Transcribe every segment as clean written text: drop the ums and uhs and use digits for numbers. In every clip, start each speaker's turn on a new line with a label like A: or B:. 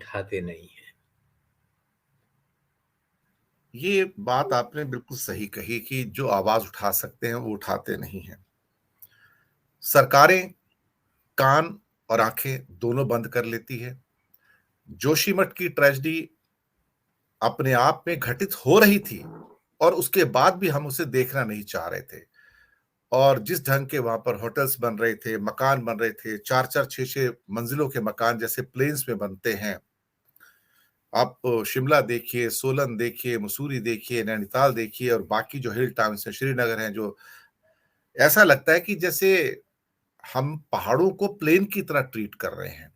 A: उठाते नहीं हैं।
B: ये बात आपने बिल्कुल सही कही कि जो आवाज उठा सकते हैं वो उठाते नहीं हैं। सरकारें कान और आंखें दोनों बंद कर लेती है। जोशीमठ की ट्रेजेडी अपने आप में घटित हो रही थी और उसके बाद भी हम उसे देखना नहीं चाह रहे थे। और जिस ढंग के वहां पर होटल्स बन रहे थे, मकान बन रहे थे, 4-4 6-6 मंजिलों के मकान जैसे प्लेन्स में बनते हैं। आप शिमला देखिए, सोलन देखिए, मसूरी देखिए, नैनीताल देखिए और बाकी जो हिल टाउन्स हैं, श्रीनगर हैं, जो ऐसा लगता है कि जैसे हम पहाड़ों को प्लेन की तरह ट्रीट कर रहे हैं।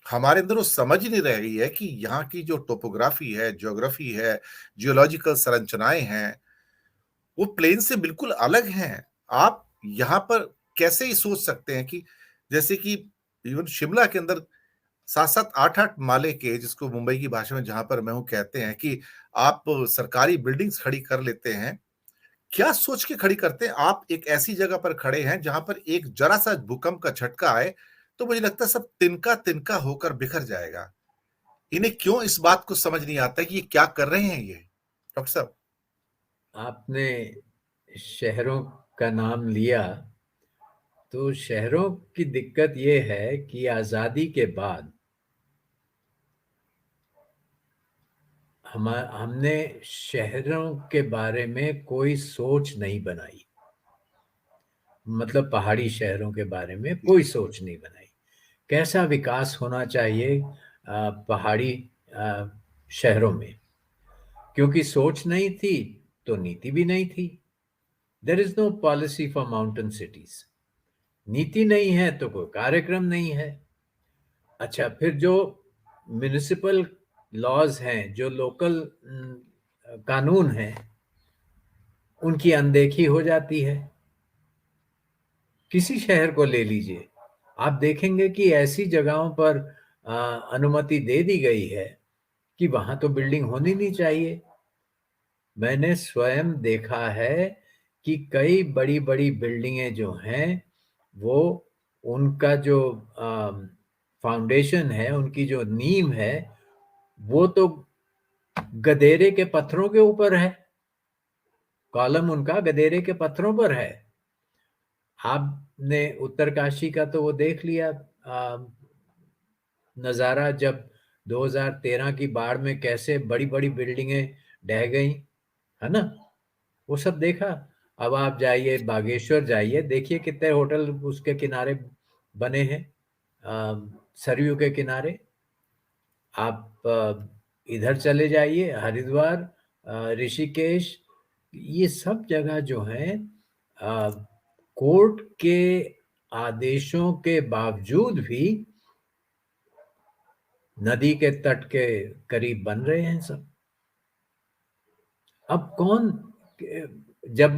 B: हमारे अंदर वो समझ ही नहीं रह गई है कि यहाँ की जो टोपोग्राफी है, ज्योग्राफी है, जियोलॉजिकल संरचनाएँ हैं, वो प्लेन से बिल्कुल अलग हैं। आप यहाँ पर कैसे ही सोच सकते हैं कि जैसे कि इवन शिमला के अंदर 7-7 8-8 माले के, जिसको मुंबई की भाषा में जहाँ पर मैं हूँ कहते हैं, कि आप सरकारी बिल्डिंग्स खड़ी कर लेते हैं। क्या सोच के खड़ी करते हैं? आप एक ऐसी जगह पर खड़े हैं जहाँ पर एक ज़रा-सा भूकंप का झटका आए, तो मुझे लगता है सब तिनका-तिनका होकर बिखर जाएगा। इन्हें क्यों इस बात को समझ नहीं आता कि ये क्या कर रहे हैं ये? डॉक्टर साहब।
A: आपने शहरों का नाम लिया, तो शहरों की दिक्कत ये है कि आज़ादी के बाद हमने शहरों के बारे में कोई सोच नहीं बनाई। मतलब पहाड़ी शहरों के बारे में कोई सोच नहीं बनाई। कैसा विकास होना चाहिए पहाड़ी अ, शहरों में, क्योंकि सोच नहीं थी तो नीति भी नहीं थी। There is no policy for mountain cities. नीति नहीं है तो कोई कार्यक्रम नहीं है। अच्छा, फिर जो म्युनिसिपल लॉज हैं, जो लोकल कानून हैं, उनकी अनदेखी हो जाती है। किसी शहर को ले लीजिए, आप देखेंगे कि ऐसी जगहों पर अनुमति दे दी गई है कि वहां तो बिल्डिंग होनी नहीं चाहिए। मैंने स्वयं देखा है कि कई बड़ी बड़ी बिल्डिंगें जो हैं, वो उनका जो फाउंडेशन है, उनकी जो नींव है, वो तो गधेरे के पत्थरों के ऊपर है। कॉलम उनका गधेरे के पत्थरों पर है। आपने उत्तरकाशी का तो वो देख लिया नज़ारा, जब 2013 की बाढ़ में कैसे बड़ी बड़ी बिल्डिंगें ढह गई, है ना? वो सब देखा। अब आप जाइए बागेश्वर, जाइए, देखिए कितने होटल उसके किनारे बने हैं, सरयू के किनारे। आप इधर चले जाइए, हरिद्वार, ऋषिकेश, ये सब जगह जो हैं, कोर्ट के आदेशों के बावजूद भी नदी के तट के करीब बन रहे हैं सब। अब कौन, जब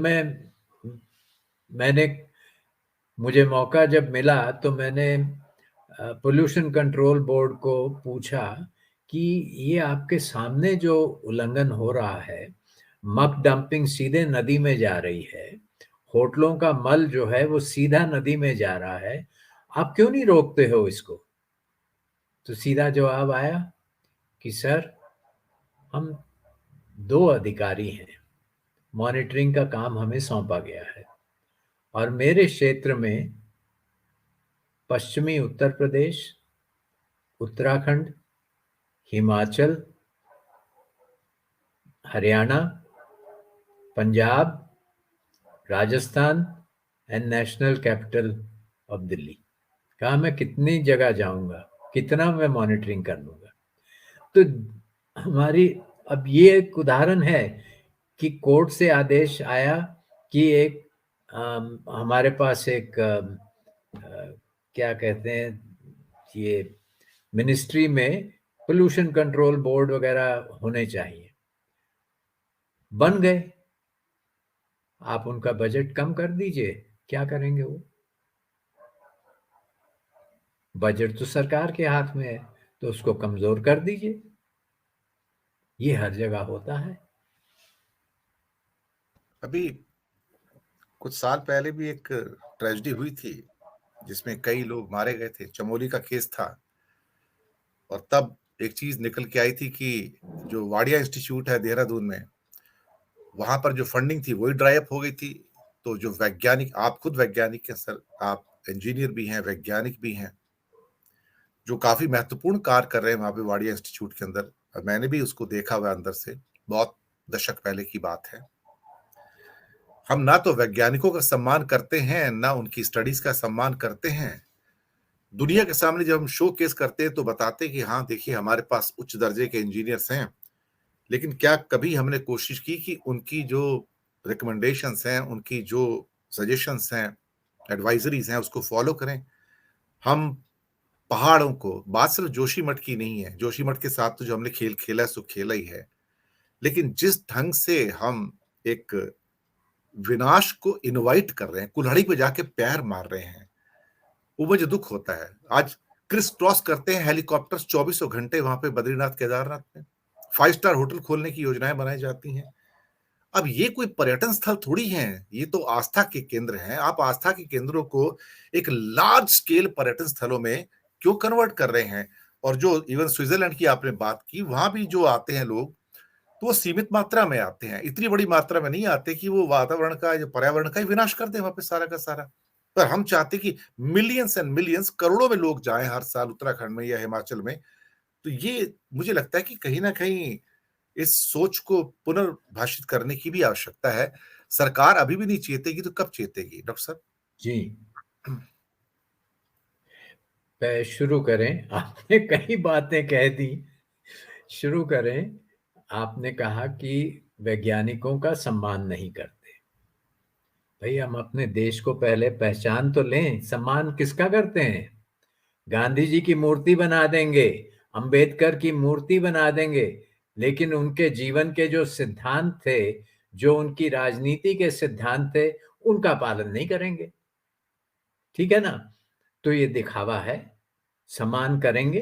A: मैंने मुझे मौका जब मिला तो मैंने पोल्यूशन कंट्रोल बोर्ड को पूछा कि ये आपके सामने जो उल्लंघन हो रहा है, मक डंपिंग सीधे नदी में जा रही है, होटलों का मल जो है वो सीधा नदी में जा रहा है, आप क्यों नहीं रोकते हो इसको? तो सीधा जवाब आया कि सर, हम दो अधिकारी हैं, मॉनिटरिंग का काम हमें सौंपा गया है, और मेरे क्षेत्र में पश्चिमी Uttar Pradesh, Uttarakhand, Himachal, Haryana, Punjab, Rajasthan and national capital of Delhi. कहा मैं कितनी जगह जाऊंगा, कितना मैं मॉनिटरिंग कर लूंगा? तो हमारी, अब ये एक उदाहरण है कि कोर्ट से आदेश आया कि एक हमारे पास एक क्या कहते हैं, ये मिनिस्ट्री में पोल्यूशन कंट्रोल बोर्ड वगैरह होने चाहिए, बन गए। आप उनका बजट कम कर दीजिए, क्या करेंगे वो? बजट तो सरकार के हाथ में है, तो उसको कमजोर कर दीजिए। ये हर जगह होता है।
B: अभी कुछ साल पहले भी एक ट्रेजेडी हुई थी, जिसमें कई लोग मारे गए थे। चमोली का केस था और तब एक चीज निकल के आई थी कि जो वाडिया इंस्टीट्यूट है देहरादून में, वहां पर जो फंडिंग थी वही ड्राई अप हो गई थी। तो जो वैज्ञानिक, आप खुद वैज्ञानिक हैं सर, आप इंजीनियर भी हैं, वैज्ञानिक भी हैं, जो काफी महत्वपूर्ण कार्य कर रहे हैं वहां पे वाडिया इंस्टीट्यूट के अंदर, और मैंने भी उसको देखा हुआ अंदर से, बहुत दशक पहले की बात है। हम ना तो वैज्ञानिकों का सम्मान करते हैं, ना उनकी स्टडीज का सम्मान करते हैं। दुनिया के सामने जब हम शो केस करते हैं तो बताते हैं कि हाँ देखिए हमारे पास उच्च दर्जे के इंजीनियर्स हैं, लेकिन क्या कभी हमने कोशिश की कि उनकी जो रिकमेंडेशंस हैं, उनकी जो सजेशंस हैं, एडवाइजरीज हैं, उसको फॉलो करें। हम पहाड़ों को, बात सिर्फ जोशीमठ की नहीं है, जोशीमठ के साथ तो जो हमने खेल खेला है सो खेला ही है, लेकिन जिस ढंग से हम एक विनाश को इनवाइट कर रहे हैं, कुल्हाड़ी पे जाके पैर मार रहे हैं, वो मुझे दुख होता है। आज क्रिस क्रॉस करते हैं हेलीकॉप्टर्स चौबीसों घंटे वहां पे बद्रीनाथ केदारनाथ में, 5 स्टार होटल खोलने की योजनाएं बनाई जाती हैं। अब ये कोई पर्यटन स्थल थोड़ी हैं, ये तो आस्था के केंद्र हैं। आप आस्था के केंद्रों को एक लार्ज स्केल पर्यटन स्थलों में क्यों कन्वर्ट कर रहे हैं? और जो इवन स्विट्जरलैंड की आपने बात की, वहां भी जो आते हैं लोग, तो वो सीमित मात्रा में आते हैं, इतनी बड़ी मात्रा में नहीं आते कि वो वातावरण का, जो पर्यावरण का ही विनाश कर दें वहां पे सारा का सारा। पर हम चाहते कि मिलियंस एंड मिलियंस, करोड़ों में लोग जाएं हर साल उत्तराखंड में या हिमाचल में। तो ये मुझे लगता है कि कहीं ना कहीं इस सोच को पुनर्भाषित करने की भी आवश्यकता है। सरकार अभी भी नहीं चेतेगी तो कब चेतेगी डॉक्टर साहब?
A: जी, शुरू करें। आपने कई बातें कह दी, शुरू करें। आपने कहा कि वैज्ञानिकों का सम्मान नहीं करते। भाई, हम अपने देश को पहले पहचान तो लें। सम्मान किसका करते हैं? गांधी जी की मूर्ति बना देंगे, अंबेडकर की मूर्ति बना देंगे, लेकिन उनके जीवन के जो सिद्धांत थे, जो उनकी राजनीति के सिद्धांत थे, उनका पालन नहीं करेंगे। ठीक है ना? तो ये दिखावा है। सम्मान करेंगे,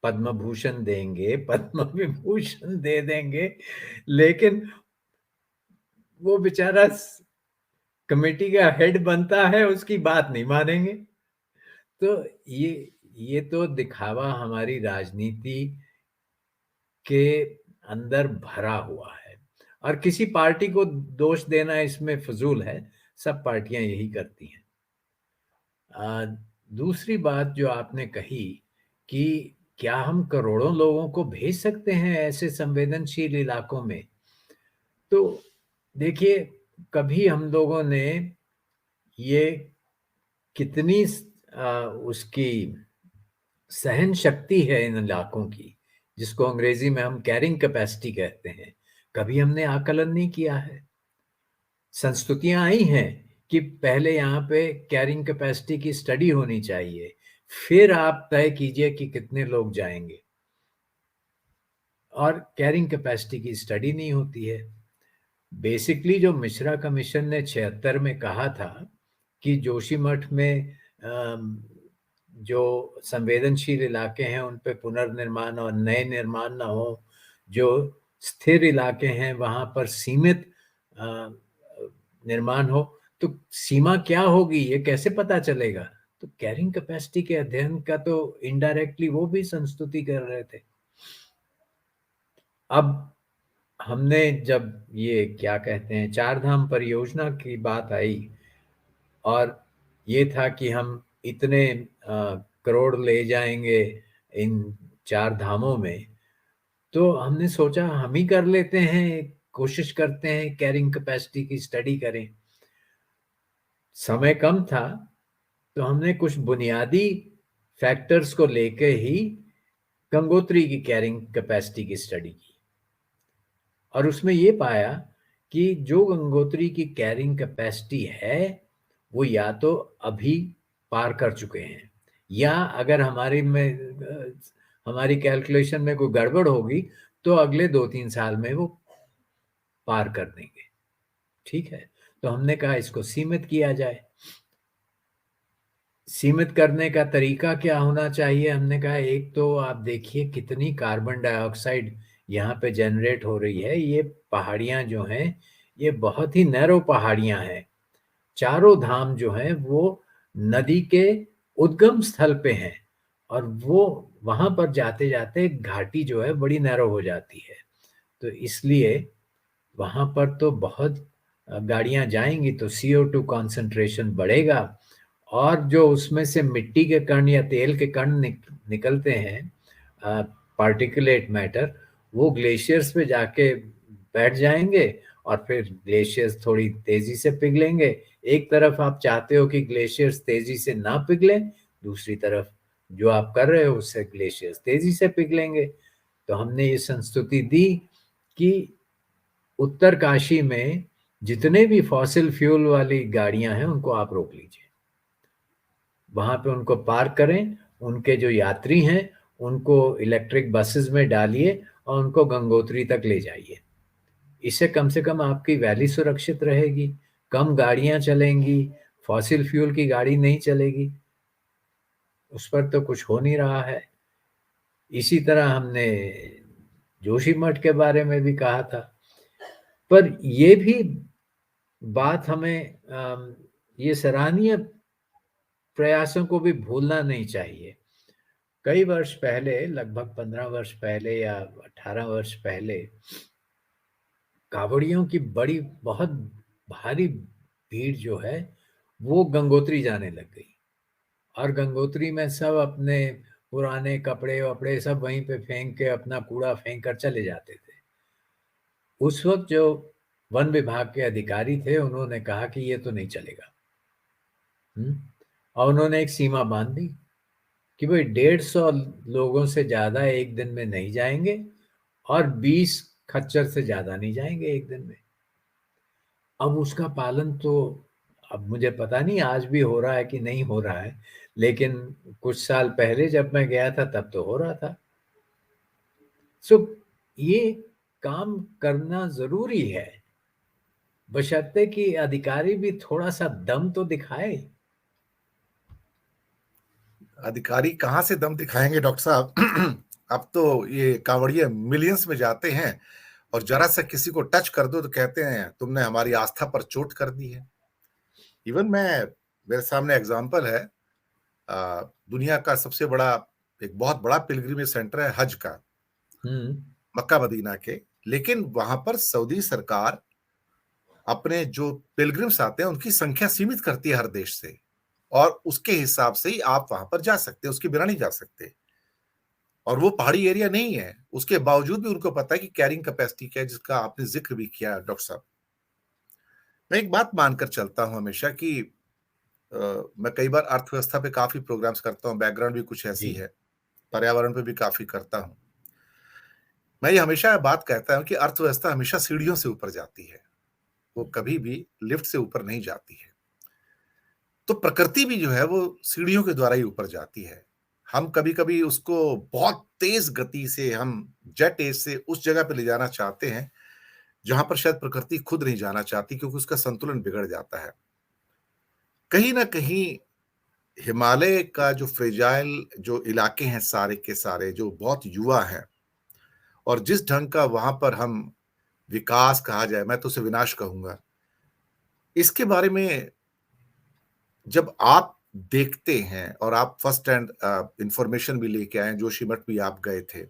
A: पद्म भूषण देंगे, पद्म विभूषण दे देंगे, लेकिन वो बेचारा कमेटी का हेड बनता है, उसकी बात नहीं मानेंगे। तो ये तो दिखावा हमारी राजनीति के अंदर भरा हुआ है, और किसी पार्टी को दोष देना इसमें फजूल है। सब पार्टियां यही करती हैं। दूसरी बात जो आपने कही कि क्या हम करोड़ों लोगों को भेज सकते हैं ऐसे संवेदनशील इलाकों में? तो देखिए, कभी हम लोगों ने ये कितनी उसकी सहन शक्ति है इन इलाकों की, जिसको अंग्रेजी में हम कैरिंग कैपेसिटी कहते हैं, कभी हमने आकलन नहीं किया है। संस्तुतियां आई हैं कि पहले यहाँ पे कैरिंग कैपेसिटी की स्टडी होनी चाहिए, फिर आप तय कीजिए कि कितने लोग जाएंगे, और कैरिंग कैपेसिटी की स्टडी नहीं होती है। बेसिकली जो मिश्रा कमीशन ने 76 में कहा था कि जोशीमठ में जो संवेदनशील इलाके हैं उन पे पुनर्निर्माण और नए निर्माण ना हो, जो स्थिर इलाके हैं वहां पर सीमित निर्माण हो, तो सीमा क्या होगी ये कैसे पता चलेगा? तो कैरिंग कैपेसिटी के अध्ययन का तो इनडायरेक्टली वो भी संस्तुति कर रहे थे। अब हमने जब ये क्या कहते हैं, चार धाम परियोजना की बात आई, और ये था कि हम इतने करोड़ ले जाएंगे इन चार धामों में, तो हमने सोचा हम ही कर लेते हैं, कोशिश करते हैं कैरिंग कैपेसिटी की स्टडी करें। समय कम था, तो हमने कुछ बुनियादी फैक्टर्स को लेके ही गंगोत्री की कैरिंग कैपेसिटी की स्टडी की, और उसमें ये पाया कि जो गंगोत्री की कैरिंग कैपेसिटी है वो या तो अभी पार कर चुके हैं, या अगर हमारी कैलकुलेशन में कोई गड़बड़ होगी तो अगले 2-3 साल में वो पार कर देंगे। ठीक है, तो हमने कहा इसको सीमित किया जाए। सीमित करने का तरीका क्या होना चाहिए? हमने कहा एक तो आप देखिए कितनी कार्बन डाइऑक्साइड यहाँ पे जनरेट हो रही है। ये पहाड़ियाँ जो हैं ये बहुत ही नैरो पहाड़ियाँ हैं। चारों धाम जो हैं वो नदी के उद्गम स्थल पे हैं, और वो वहां पर जाते जाते घाटी जो है बड़ी नैरो हो जाती है। तो इसलिए वहां पर तो बहुत गाड़ियां जाएंगी तो CO2 कॉन्सेंट्रेशन बढ़ेगा, और जो उसमें से मिट्टी के कण या तेल के कण निकलते हैं, पार्टिकुलेट मैटर, वो ग्लेशियर्स पे जाके बैठ जाएंगे और फिर ग्लेशियर्स थोड़ी तेजी से पिघलेंगे। एक तरफ आप चाहते हो कि ग्लेशियर्स तेजी से ना पिघलें, दूसरी तरफ जो आप कर रहे हो उससे ग्लेशियर्स तेजी से पिघलेंगे। तो हमने ये संस्तुति दी कि उत्तरकाशी में जितने भी फॉसिल फ्यूल वाली गाड़ियां हैं उनको आप रोक लीजिए, वहां पे उनको पार्क करें, उनके जो यात्री हैं उनको इलेक्ट्रिक बसेस में डालिए और उनको गंगोत्री तक ले जाइए। इससे कम से कम आपकी वैली सुरक्षित रहेगी, कम गाड़ियां चलेंगी, फॉसिल फ्यूल की गाड़ी नहीं चलेगी, उस पर तो कुछ हो नहीं रहा है। इसी तरह हमने जोशीमठ के बारे में भी कहा था। पर ये भी बात हमें ये सराहनीय प्रयासों को भी भूलना नहीं चाहिए। कई वर्ष पहले, लगभग 15 वर्ष पहले या 18 वर्ष पहले, कावड़ियों की बड़ी बहुत भारी भीड़ जो है वो गंगोत्री जाने लग गई, और गंगोत्री में सब अपने पुराने कपड़े वपड़े सब वहीं पे फेंक के, अपना कूड़ा फेंक कर चले जाते थे। उस वक्त जो वन विभाग के अधिकारी थे उन्होंने कहा कि ये तो नहीं चलेगा। और उन्होंने एक सीमा बांध दी कि भाई 150 लोगों से ज्यादा एक दिन में नहीं जाएंगे, और 20 खच्चर से ज्यादा नहीं जाएंगे एक दिन में। अब उसका पालन तो, अब मुझे पता नहीं आज भी हो रहा है कि नहीं हो रहा है, लेकिन कुछ साल पहले जब मैं गया था तब तो हो रहा था। सो ये काम करना जरूरी है, बशर्ते कि अधिकारी भी थोड़ा सा दम तो दिखाए।
B: अधिकारी कहाँ से दम दिखाएंगे डॉक्टर साहब? अब तो ये कांवड़िए मिलियंस में जाते हैं और जरा सा किसी को टच कर दो तो कहते हैं तुमने हमारी आस्था पर चोट कर दी है। इवन मेरे सामने एग्जांपल है, दुनिया का सबसे बड़ा, एक बहुत बड़ा पिलग्रिमेज सेंटर है हज का,
A: हम्म।
B: मक्का मदीना के। लेकिन वहां पर सऊदी सरकार अपने जो पिलग्रिम्स आते हैं उनकी संख्या सीमित करती है हर देश से, और उसके हिसाब से ही आप वहां पर जा सकते हैं, उसके बिना नहीं जा सकते। और वो पहाड़ी एरिया नहीं है, उसके बावजूद भी उनको पता है कि कैरिंग कैपेसिटी क्या है, जिसका आपने जिक्र भी किया डॉक्टर साहब। मैं एक बात मानकर चलता हूं हमेशा कि मैं कई बार अर्थव्यवस्था पे काफी प्रोग्राम्स करता हूं, बैकग्राउंड भी कुछ ऐसी
A: जी।
B: है, पर्यावरण पे भी काफी करता हूं। मैं ये हमेशा बात कहता हूं कि अर्थव्यवस्था हमेशा सीढ़ियों से ऊपर जाती है, वो कभी भी लिफ्ट से ऊपर नहीं जाती है। तो प्रकृति भी जो है वो सीढ़ियों के द्वारा ही ऊपर जाती है। हम कभी-कभी उसको बहुत तेज गति से, हम जेट एज से उस जगह पे ले जाना चाहते हैं जहां पर शायद प्रकृति खुद नहीं जाना चाहती, क्योंकि उसका संतुलन बिगड़ जाता है। कहीं ना कहीं हिमालय का जो फ्रेजाइल जो इलाके हैं सारे के सारे, जो बहुत युवा हैं, और जिस ढंग का वहां पर हम विकास कहा जाए, मैं तो उसे विनाश कहूंगा, इसके बारे में जब आप देखते हैं और आप फर्स्ट हैंड इंफॉर्मेशन भी लेके आए, जोशीमठ भी आप गए थे,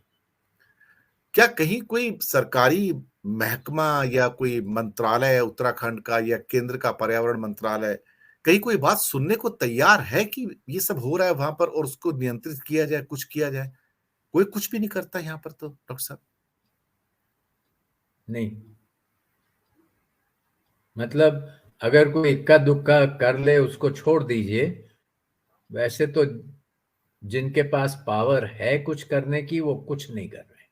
B: क्या कहीं कोई सरकारी महकमा या कोई मंत्रालय उत्तराखंड का या केंद्र का पर्यावरण मंत्रालय कहीं कोई बात सुनने को तैयार है कि ये सब हो रहा है वहां पर और उसको नियंत्रित किया जाए, कुछ किया जाए? कोई कुछ भी नहीं करता यहाँ पर तो डॉक्टर साहब।
A: नहीं, मतलब अगर कोई इक्का दुक्का कर ले उसको छोड़ दीजिए। वैसे तो जिनके पास पावर है कुछ करने की वो कुछ नहीं कर रहे,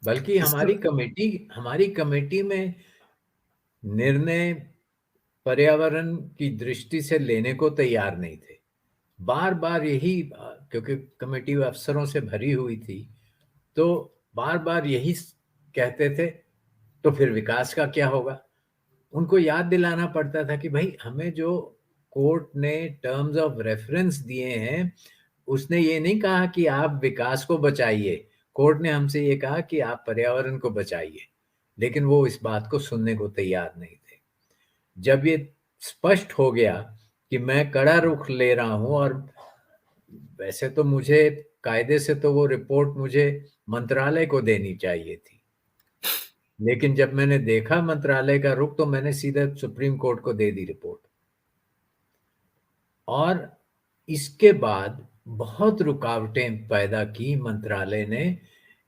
A: बल्कि
B: इसका
A: हमारी कमेटी में निर्णय पर्यावरण की दृष्टि से लेने को तैयार नहीं थे। बार बार यही, क्योंकि कमेटी अफसरों से भरी हुई थी, तो बार बार यही कहते थे तो फिर विकास का क्या होगा। उनको याद दिलाना पड़ता था कि भाई हमें जो कोर्ट ने टर्म्स ऑफ रेफरेंस दिए हैं उसने ये नहीं कहा कि आप विकास को बचाइए, कोर्ट ने हमसे ये कहा कि आप पर्यावरण को बचाइए। लेकिन वो इस बात को सुनने को तैयार नहीं थे। जब ये स्पष्ट हो गया कि मैं कड़ा रुख ले रहा हूं, और वैसे तो मुझे कायदे से तो वो रिपोर्ट मुझे मंत्रालय को देनी चाहिए थी, लेकिन जब मैंने देखा मंत्रालय का रुख तो मैंने सीधे सुप्रीम कोर्ट को दे दी रिपोर्ट। और इसके बाद बहुत रुकावटें पैदा की मंत्रालय ने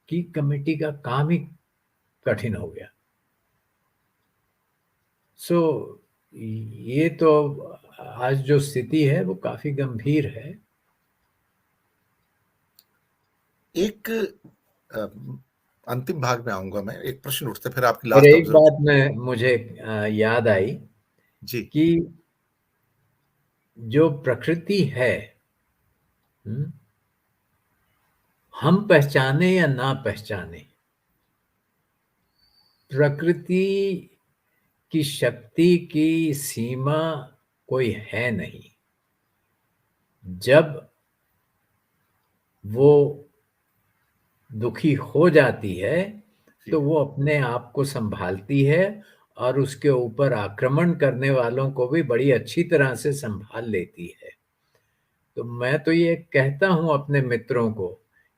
A: कि कमेटी का काम ही कठिन हो गया। सो ये तो आज जो स्थिति है वो काफी गंभीर है।
B: एक अ, अंतिम भाग में आऊंगा मैं, एक प्रश्न उठते फिर आपकी
A: और
B: लास्ट
A: एक
B: ऑब्जर्व।
A: बात में मुझे याद आई
B: जी।
A: कि जो प्रकृति है, हम्म, हम पहचाने या ना पहचाने, प्रकृति की शक्ति की सीमा कोई है नहीं। जब वो दुखी हो जाती है
B: जी।
A: तो वो अपने आप को संभालती है, और उसके ऊपर आक्रमण करने वालों को भी बड़ी अच्छी तरह से संभाल लेती है। तो मैं तो ये कहता हूं अपने मित्रों को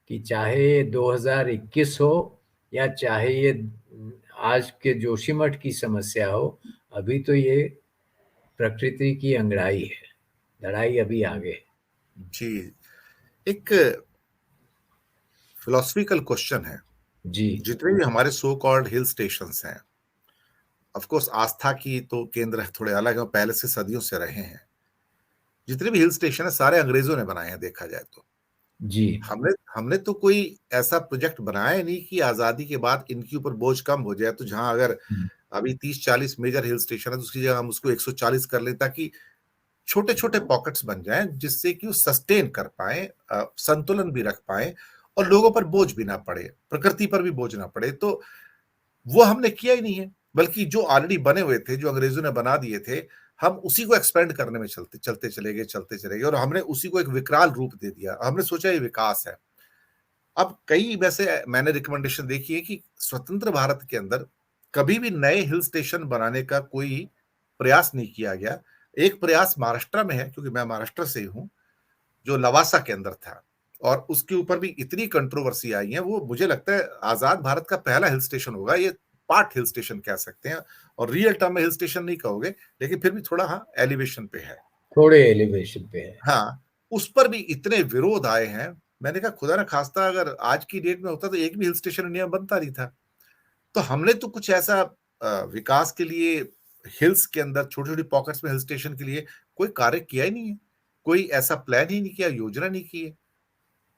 A: कि चाहे ये 2021 हो या चाहे ये आज के जोशीमठ की समस्या हो, अभी तो ये प्रकृति की अंगड़ाई है, लड़ाई अभी आगे है।
B: जी। एक फिलोसफिकल क्वेश्चन है।
A: जी।
B: जितने भी हमारे सो कॉल्ड हिल स्टेशंस हैं, ऑफ कोर्स आस्था की तो केंद्र थोड़े अलग है, पहले से सदियों से रहे हैं। जितने भी हिल स्टेशन है सारे अंग्रेजों ने बनाए हैं, देखा जाए तो।
A: जी।
B: हमने हमने तो कोई ऐसा प्रोजेक्ट बनाया नहीं कि आजादी के बाद इनके ऊपर बोझ कम हो जाए, तो जहां अगर अभी 30-40 मेजर हिल स्टेशन है तो उसकी जगह हम उसको 140 कर लें, ताकि छोटे छोटे पॉकेट्स बन जाएं जिससे कि वो सस्टेन कर पाए, संतुलन भी रख पाए, और लोगों पर बोझ भी ना पड़े, प्रकृति पर भी बोझ ना पड़े। तो वो हमने किया ही नहीं है, बल्कि जो ऑलरेडी बने हुए थे, जो अंग्रेजों ने बना दिए थे, हम उसी को एक्सपेंड करने में चलते चलते चले गए, और हमने उसी को एक विकराल रूप दे दिया। हमने सोचा ये विकास है। अब कई वैसे मैंने रिकमेंडेशन देखी है कि स्वतंत्र भारत के अंदर कभी भी नए हिल स्टेशन बनाने का कोई प्रयास नहीं किया गया। एक प्रयास महाराष्ट्र में है, क्योंकि मैं महाराष्ट्र से ही हूँ, जो लवासा के अंदर था, और उसके ऊपर भी इतनी कंट्रोवर्सी आई है। वो मुझे लगता है आजाद भारत का पहला हिल स्टेशन होगा, ये पार्ट हिल स्टेशन कह सकते हैं, और रियल टर्म में हिल स्टेशन नहीं कहोगे, लेकिन फिर भी थोड़ा हाँ एलिवेशन पे है।
A: थोड़े एलिवेशन पे है।
B: हाँ, उस पर भी इतने विरोध आए हैं। मैंने कहा खुदा ना खास्ता अगर आज की डेट में होता तो एक भी हिल स्टेशन इंडिया में बनता नहीं था। तो हमने तो कुछ ऐसा विकास के लिए हिल्स के अंदर छोटी छोटी पॉकेट्स में हिल स्टेशन के लिए कोई कार्य किया ही नहीं है, कोई ऐसा प्लान ही नहीं किया, योजना नहीं की है।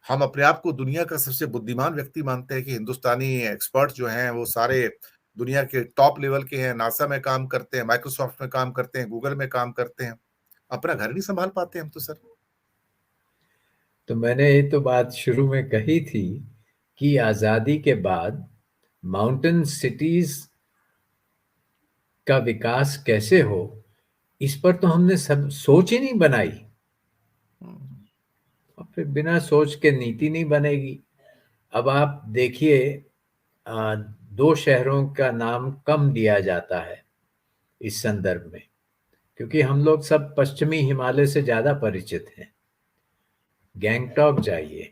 B: हम अपने आप को दुनिया का सबसे बुद्धिमान व्यक्ति मानते हैं कि हिंदुस्तानी एक्सपर्ट जो हैं वो सारे दुनिया के टॉप लेवल के हैं, नासा में काम करते हैं, माइक्रोसॉफ्ट में काम करते हैं, गूगल में काम करते हैं। अपना घर नहीं संभाल पाते हम तो सर।
A: तो मैंने ये तो बात शुरू में कही थी कि आज़ादी के बाद माउंटेन सिटीज का विकास कैसे हो, इस पर तो हमने सब सोच ही नहीं बनाई। और फिर बिना सोच के नीति नहीं बनेगी। अब आप देखिए, दो शहरों का नाम कम दिया जाता है इस संदर्भ में, क्योंकि हम लोग सब पश्चिमी हिमालय से ज्यादा परिचित हैं। गैंगटॉक जाइए,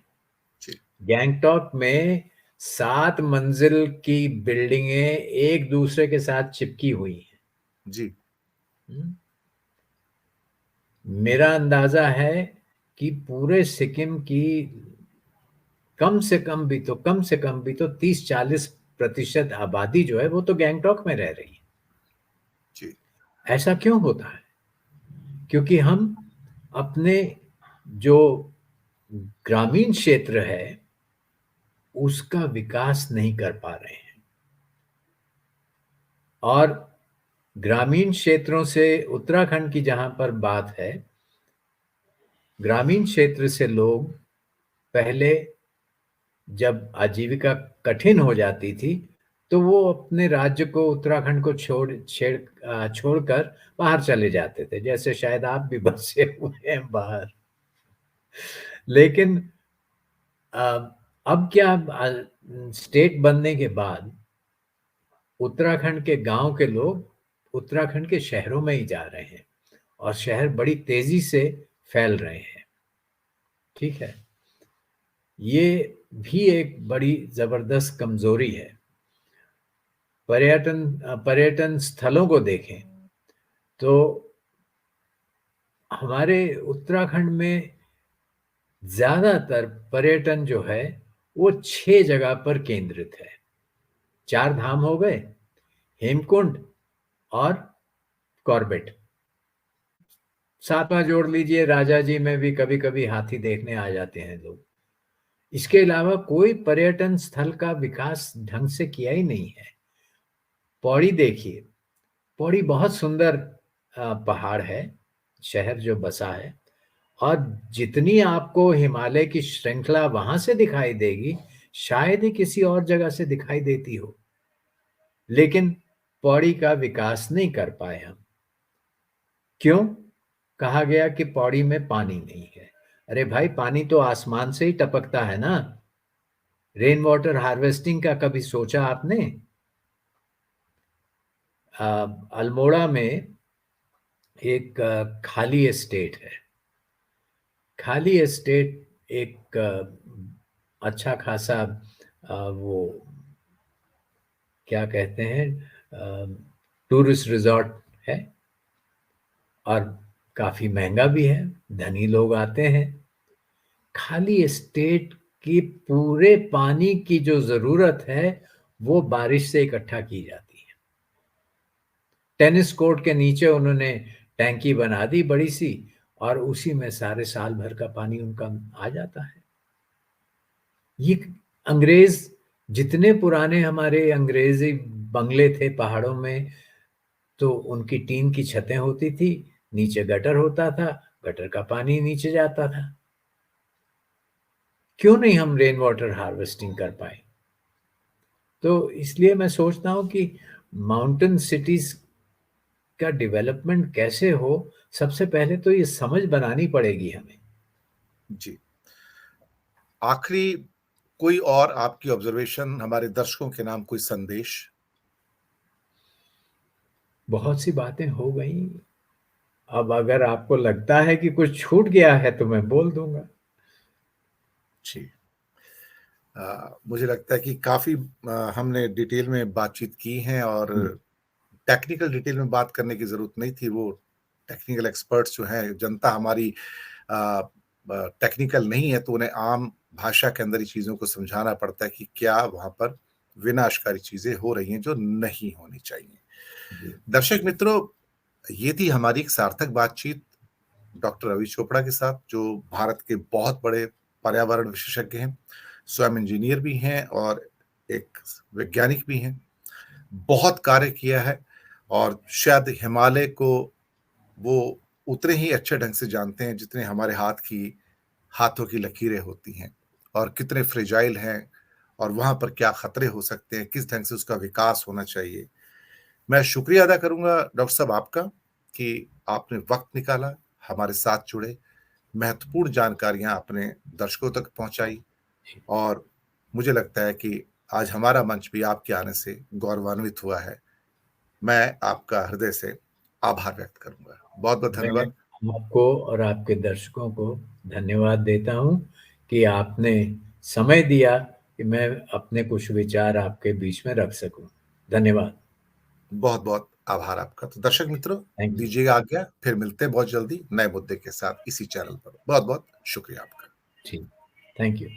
B: जी।
A: गैंगटॉक में 7 मंजिल की बिल्डिंगें एक दूसरे के साथ चिपकी हुई हैं।
B: जी।
A: हम्म? मेरा अंदाजा है कि पूरे सिक्किम की कम से कम भी तो 30-40% आबादी जो है वो तो गैंगटॉक में रह रही है।
B: जी।
A: ऐसा क्यों होता है? क्योंकि हम अपने जो ग्रामीण क्षेत्र है उसका विकास नहीं कर पा रहे हैं। और ग्रामीण क्षेत्रों से उत्तराखंड की जहां पर बात है, ग्रामीण क्षेत्र से लोग पहले जब आजीविका कठिन हो जाती थी तो वो अपने राज्य को, उत्तराखंड को छोड़कर बाहर चले जाते थे, जैसे शायद आप भी बसे हुए हैं बाहर। लेकिन अ, अब क्या, स्टेट बनने के बाद उत्तराखंड के गांव के लोग उत्तराखंड के शहरों में ही जा रहे हैं, और शहर बड़ी तेजी से फैल रहे हैं। ठीक है, ये भी एक बड़ी जबरदस्त कमजोरी है। पर्यटन स्थलों को देखें तो हमारे उत्तराखंड में ज्यादातर पर्यटन जो है वो 6 जगह पर केंद्रित है। 4 धाम हो गए, हेमकुंड और कॉर्बेट, सातवां जोड़ लीजिए राजा जी में भी कभी कभी हाथी देखने आ जाते हैं लोग। इसके अलावा कोई पर्यटन स्थल का विकास ढंग से किया ही नहीं है। पौड़ी देखिए, पौड़ी बहुत सुंदर पहाड़ है, शहर जो बसा है, और जितनी आपको हिमालय की श्रृंखला वहां से दिखाई देगी शायद ही किसी और जगह से दिखाई देती हो। लेकिन पौड़ी का विकास नहीं कर पाए हम। क्यों? कहा गया कि पौड़ी में पानी नहीं है। अरे भाई, पानी तो आसमान से ही टपकता है ना। रेन वाटर हार्वेस्टिंग का कभी सोचा आपने? अल्मोड़ा में एक खाली एस्टेट है। खाली एस्टेट एक अच्छा खासा वो क्या कहते हैं, टूरिस्ट रिजॉर्ट है, और काफी महंगा भी है, धनी लोग आते हैं। खाली एस्टेट की पूरे पानी की जो जरूरत है वो बारिश से इकट्ठा की जाती है। टेनिस कोर्ट के नीचे उन्होंने टैंकी बना दी बड़ी सी, और उसी में सारे साल भर का पानी उनका आ जाता है। ये अंग्रेज, जितने पुराने हमारे अंग्रेजी बंगले थे पहाड़ों में, तो उनकी टीन की छतें होती थी, नीचे गटर होता था, गटर का पानी नीचे जाता था। क्यों नहीं हम रेन वाटर हार्वेस्टिंग कर पाए? तो इसलिए मैं सोचता हूं कि माउंटेन सिटीज का डेवलपमेंट कैसे हो, सबसे पहले तो ये समझ बनानी पड़ेगी हमें।
B: जी। आखिरी कोई और आपकी ऑब्जर्वेशन, हमारे दर्शकों के नाम कोई संदेश?
A: बहुत सी बातें हो गई। अब अगर आपको लगता है कि कुछ छूट गया है तो मैं बोल दूंगा।
B: जी। मुझे लगता है कि काफी हमने डिटेल में बातचीत की है, और
A: हम्म,
B: टेक्निकल डिटेल में बात करने की जरूरत नहीं थी। वो टेक्निकल एक्सपर्ट्स जो हैं, जनता हमारी टेक्निकल नहीं है, तो उन्हें आम भाषा के अंदर ही चीजों को समझाना पड़ता है कि क्या वहां पर विनाशकारी चीजें हो रही हैं जो नहीं होनी चाहिए।
A: जी,
B: दर्शक मित्रों, ये थी हमारी एक सार्थक बातचीत डॉक्टर रवि चोपड़ा के साथ, जो भारत के बहुत बड़े पर्यावरण विशेषज्ञ हैं, स्वयं इंजीनियर भी हैं और एक वैज्ञानिक भी हैं। बहुत कार्य किया है, और शायद हिमालय को वो उतने ही अच्छे ढंग से जानते हैं जितने हमारे हाथों की लकीरें होती हैं, और कितने फ्रेजाइल हैं, और वहां पर क्या खतरे हो सकते हैं, किस ढंग से उसका विकास होना चाहिए। मैं शुक्रिया अदा करूंगा डॉक्टर साहब आपका, कि आपने वक्त निकाला, हमारे साथ जुड़े, महत्वपूर्ण जानकारियां आपने दर्शकों तक पहुंचाई,
A: जी,
B: और मुझे लगता है कि आज हमारा मंच भी आपके आने से गौरवान्वित हुआ है। मैं आपका हृदय से आभार व्यक्त करूंगा। बहुत बहुत
A: मैं
B: धन्यवाद।
A: आपको और आपके दर्शकों को धन्यवाद देता हूं कि आपने समय दिया कि मैं अपने कुछ विचार आपके बीच में रख सकूं। धन्यवाद।
B: बहुत बहुत आभार आपका। तो दर्शक मित्रों,
A: थैंक यू।
B: दीजिएगा आज्ञा, फिर मिलते हैं बहुत जल्दी नए मुद्दे के साथ इसी चैनल पर। बहुत बहुत शुक्रिया आपका।
A: ठीक, थैंक यू।